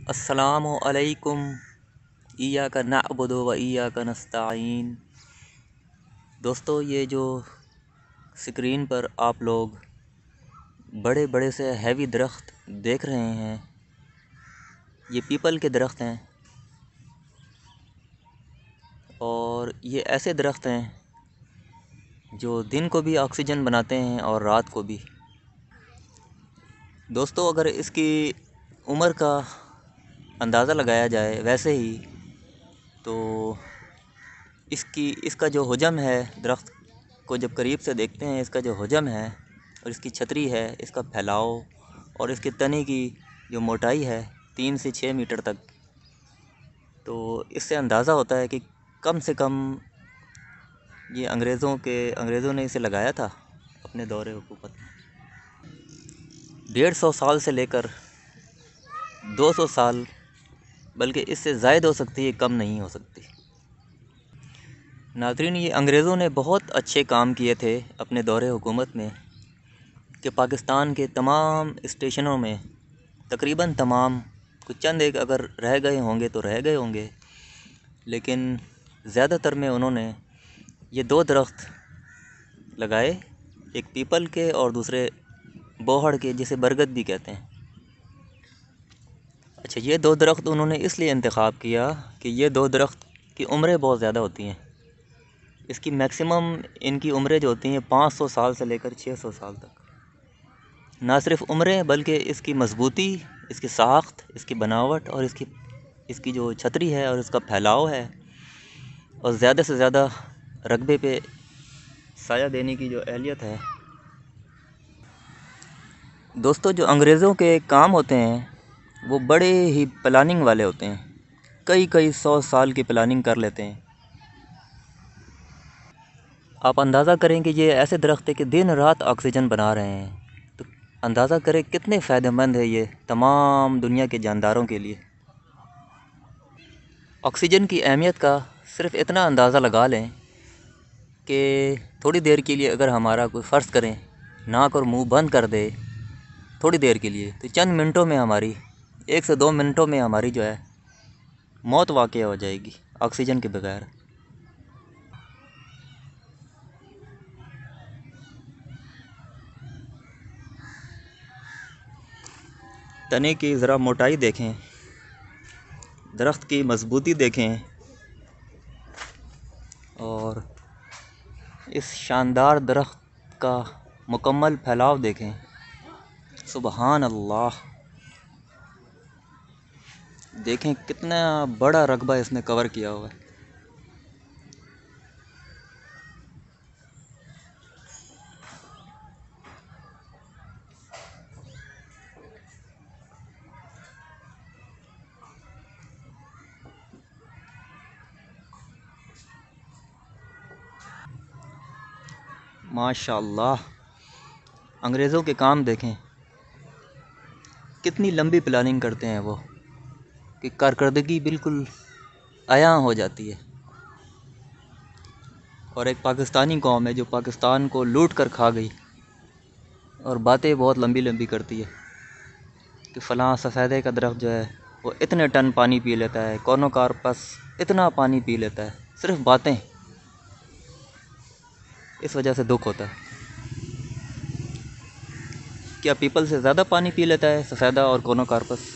अस्सलामु अलैकुम। इय्याका नअबुदु व इय्याका नस्तईन। दोस्तों, ये जो स्क्रीन पर आप लोग बड़े बड़े से हैवी दरख्त देख रहे हैं, ये पीपल के दरख्त हैं। और ये ऐसे दरख्त हैं जो दिन को भी ऑक्सीजन बनाते हैं और रात को भी। दोस्तों, अगर इसकी उम्र का अंदाज़ा लगाया जाए वैसे ही, तो इसका जो हुजम है, दरख्त को जब करीब से देखते हैं, इसका जो हुजम है और इसकी छतरी है, इसका फैलाव और इसके तने की जो मोटाई है 3 से 6 मीटर तक, तो इससे अंदाज़ा होता है कि कम से कम ये अंग्रेज़ों ने इसे लगाया था अपने दौरे हुकूमत में। 150 साल से लेकर 200 साल, बल्कि इससे ज़ायद हो सकती है, कम नहीं हो सकती। नाज़रीन, ये अंग्रेज़ों ने बहुत अच्छे काम किए थे अपने दौरे हुकूमत में कि पाकिस्तान के तमाम स्टेशनों में, तकरीबन तमाम, कुछ चंद एक अगर रह गए होंगे तो रह गए होंगे, लेकिन ज़्यादातर में उन्होंने ये दो दरख्त लगाए, एक पीपल के और दूसरे बोहड़ के, जिसे बरगद भी कहते हैं। अच्छा, ये दो दरख्त उन्होंने इसलिए इंतख़ाब किया कि ये दो दरख्त की उम्रें बहुत ज़्यादा होती हैं। इसकी मैक्सिमम इनकी उम्रें जो होती हैं 500 साल से लेकर 600 साल तक। ना सिर्फ उम्रें, बल्कि इसकी मजबूती, इसकी साख्त, इसकी बनावट और इसकी जो छतरी है और इसका फैलाव है, और ज़्यादा से ज़्यादा रकबे पे साया देने की जो अहलियत है। दोस्तों, जो अंग्रेज़ों के काम होते हैं वो बड़े ही प्लानिंग वाले होते हैं। कई कई 100 साल की प्लानिंग कर लेते हैं। आप अंदाज़ा करें कि ये ऐसे दरख्त है कि दिन रात ऑक्सीजन बना रहे हैं, तो अंदाज़ा करें कितने फ़ायदेमंद है ये तमाम दुनिया के जानदारों के लिए। ऑक्सीजन की अहमियत का सिर्फ़ इतना अंदाज़ा लगा लें कि थोड़ी देर के लिए अगर हमारा कोई फ़र्ज़ करें नाक और मुंह बंद कर दे थोड़ी देर के लिए, तो चंद मिनटों में हमारी, 1 से 2 मिनटों में हमारी जो है मौत वाक़या हो जाएगी ऑक्सीजन के बगैर। तने की ज़रा मोटाई देखें, दरख्त की मजबूती देखें, और इस शानदार दरख्त का मुकम्मल फैलाव देखें। सुबहान अल्लाह! देखें कितना बड़ा रकबा इसने कवर किया हुआ है। माशाअल्लाह! अंग्रेज़ों के काम देखें, कितनी लंबी प्लानिंग करते हैं वो कि कारकर्दगी बिल्कुल आया हो जाती है। और एक पाकिस्तानी कौम है जो पाकिस्तान को लूट कर खा गई, और बातें बहुत लंबी लंबी करती है कि फ़लाँ सफ़ेदे का दरख्त जो है वो इतने टन पानी पी लेता है, कोर्नोकॉर्पस इतना पानी पी लेता है। सिर्फ बातें। इस वजह से दुख होता है। क्या पीपल से ज़्यादा पानी पी लेता है सफ़ेदा और कोर्नोकॉर्पस?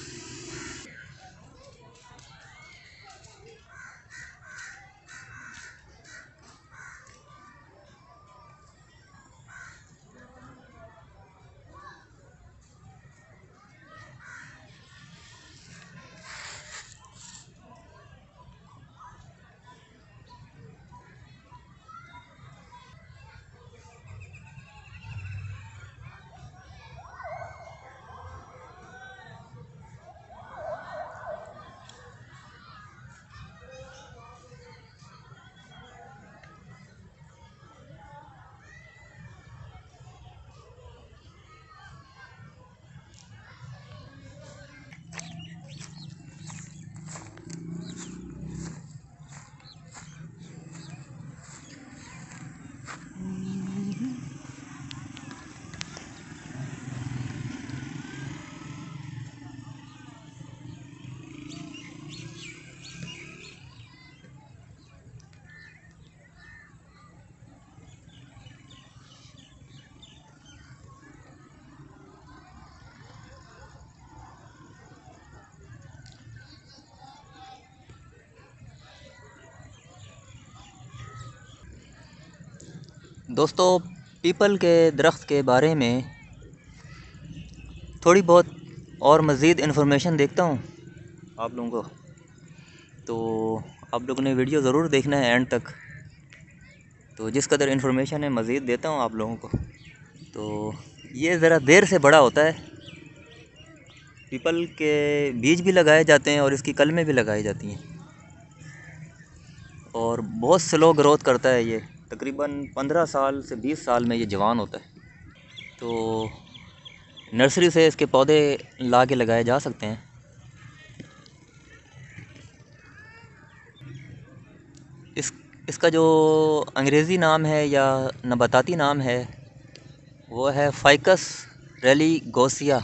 दोस्तों, पीपल के दरख्त के बारे में थोड़ी बहुत और मज़ीद इन्फॉर्मेशन देखता हूँ आप लोगों को, तो आप लोगों ने वीडियो ज़रूर देखना है एंड तक। तो जिस कदर इन्फॉर्मेशन है मज़ीद देता हूँ आप लोगों को। तो ये ज़रा देर से बड़ा होता है। पीपल के बीज भी लगाए जाते हैं और इसकी कलमें भी लगाई जाती हैं, और बहुत स्लो ग्रोथ करता है ये। तकरीबन 15 साल से 20 साल में ये जवान होता है। तो नर्सरी से इसके पौधे ला के लगाए जा सकते हैं। इसका जो अंग्रेज़ी नाम है या नबाताती नाम है वो है फ़ाइकस रेलिगोसिया।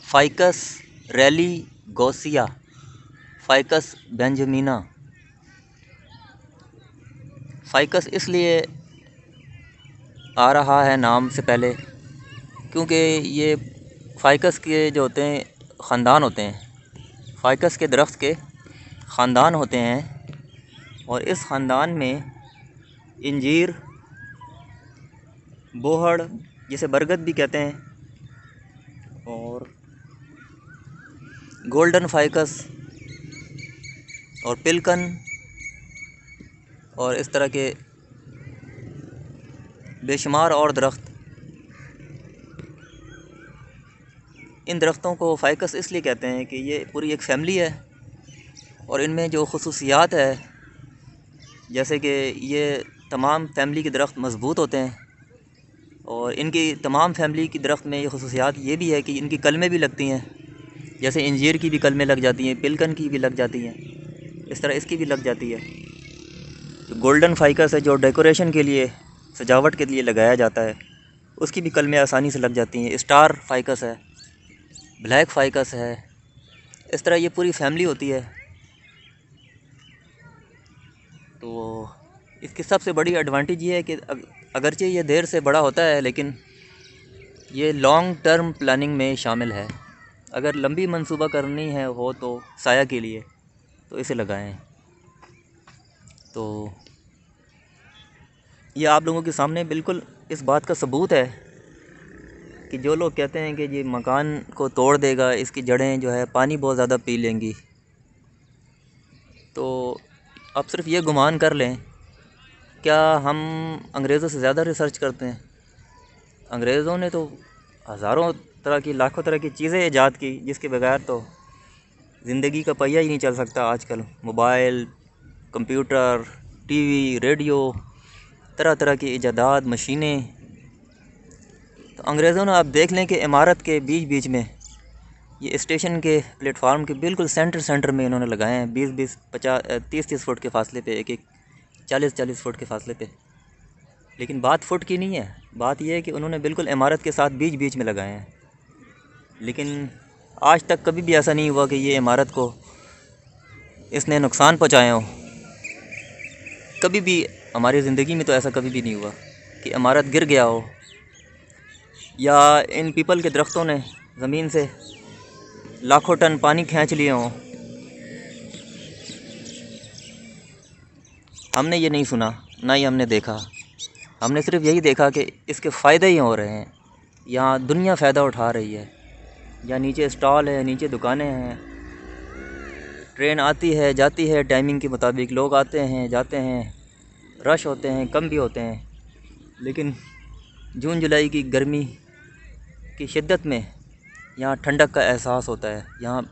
Ficus रेलिगोसिया, ficus बेंजामिना। फ़ाइकस इसलिए आ रहा है नाम से पहले क्योंकि ये फ़ाइकस के जो होते हैं ख़ानदान होते हैं, फ़ाइकस के दरख्त के ख़ानदान होते हैं, और इस ख़ानदान में इंजीर, बोहड़ जिसे बरगद भी कहते हैं, और गोल्डन फ़ाइकस और पिलकन और इस तरह के बेशुमार और दरख्त। इन दरख्तों को फ़ाइकस इसलिए कहते हैं कि ये पूरी एक फ़ैमिली है, और इनमें जो ख़ुसूसियात है, जैसे कि ये तमाम फ़ैमिली के दरख्त मज़बूत होते हैं, और इनकी तमाम फ़ैमिली की दरख्त में ये ख़ुसूसियात ये भी है कि इनकी कलमें भी लगती हैं। जैसे इंजीर की भी कलमें लग जाती हैं, पिलकन की भी लग जाती हैं, इस तरह इसकी भी लग जाती है। जो गोल्डन फ़ाइकस है, जो डेकोरेशन के लिए, सजावट के लिए लगाया जाता है, उसकी भी कलमें आसानी से लग जाती हैं। स्टार फ़ाइकस है, ब्लैक फ़ाइकस है, इस तरह ये पूरी फ़ैमिली होती है। तो इसकी सबसे बड़ी एडवांटेज ये है कि अगरचे ये देर से बड़ा होता है, लेकिन ये लॉन्ग टर्म प्लानिंग में शामिल है। अगर लंबी मंसूबा करनी है हो तो साया के लिए, तो इसे लगाएं। तो ये आप लोगों के सामने बिल्कुल इस बात का सबूत है कि जो लोग कहते हैं कि ये मकान को तोड़ देगा, इसकी जड़ें जो है पानी बहुत ज़्यादा पी लेंगी, तो आप सिर्फ ये गुमान कर लें, क्या हम अंग्रेज़ों से ज़्यादा रिसर्च करते हैं? अंग्रेज़ों ने तो हज़ारों तरह की, लाखों तरह की चीज़ें ईजाद की, जिसके बगैर तो ज़िंदगी का पहिया ही नहीं चल सकता आजकल। मोबाइल, कंप्यूटर, टीवी, रेडियो, तरह तरह की ईजादात, मशीनें। तो अंग्रेज़ों ने, आप देख लें कि इमारत के बीच बीच में, ये स्टेशन के प्लेटफार्म के बिल्कुल सेंटर में इन्होंने लगाए हैं, 20-20, 50, 30-30 फुट के फासले पे, एक 40-40 फुट के फासले पे। लेकिन बात फुट की नहीं है, बात यह है कि उन्होंने बिल्कुल इमारत के साथ बीच बीच में लगाए हैं। लेकिन आज तक कभी भी ऐसा नहीं हुआ कि ये इमारत को इसने नुकसान पहुँचाया हो। कभी भी हमारी ज़िंदगी में तो ऐसा कभी भी नहीं हुआ कि इमारत गिर गया हो, या इन पीपल के दरख्तों ने ज़मीन से लाखों टन पानी खींच लिए हों। हमने ये नहीं सुना, ना ही हमने देखा। हमने सिर्फ यही देखा कि इसके फ़ायदे ही हो रहे हैं। यहाँ दुनिया फ़ायदा उठा रही है। यहाँ नीचे स्टॉल है, नीचे दुकानें हैं, ट्रेन आती है जाती है टाइमिंग के मुताबिक, लोग आते हैं जाते हैं, रश होते हैं, कम भी होते हैं। लेकिन जून जुलाई की गर्मी की शिद्दत में यहाँ ठंडक का एहसास होता है। यहाँ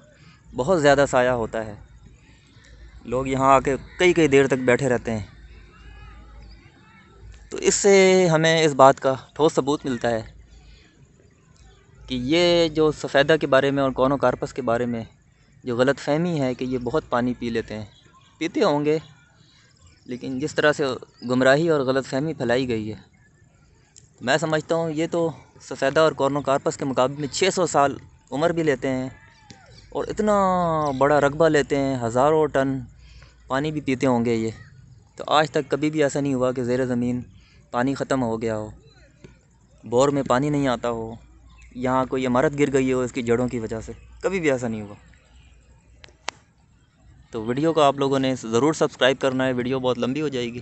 बहुत ज़्यादा साया होता है, लोग यहाँ आके कई कई देर तक बैठे रहते हैं। तो इससे हमें इस बात का ठोस सबूत मिलता है कि ये जो सफ़ेदा के बारे में और कॉर्नोकार्पस के बारे में जो गलतफ़हमी है कि ये बहुत पानी पी लेते हैं, पीते होंगे, लेकिन जिस तरह से गुमराही और गलतफ़हमी फैलाई गई है, मैं समझता हूँ ये तो सफ़ेदा और कॉर्नोकार्पस के मुकाबले में 600 साल उम्र भी लेते हैं, और इतना बड़ा रकबा लेते हैं, हज़ारों टन पानी भी पीते होंगे ये। तो आज तक कभी भी ऐसा नहीं हुआ कि ज़ेर ज़मीन पानी ख़त्म हो गया हो, बोर में पानी नहीं आता हो, यहाँ कोई इमारत गिर गई हो इसकी जड़ों की वजह से। कभी भी ऐसा नहीं हुआ। तो वीडियो को आप लोगों ने ज़रूर सब्सक्राइब करना है, वीडियो बहुत लंबी हो जाएगी।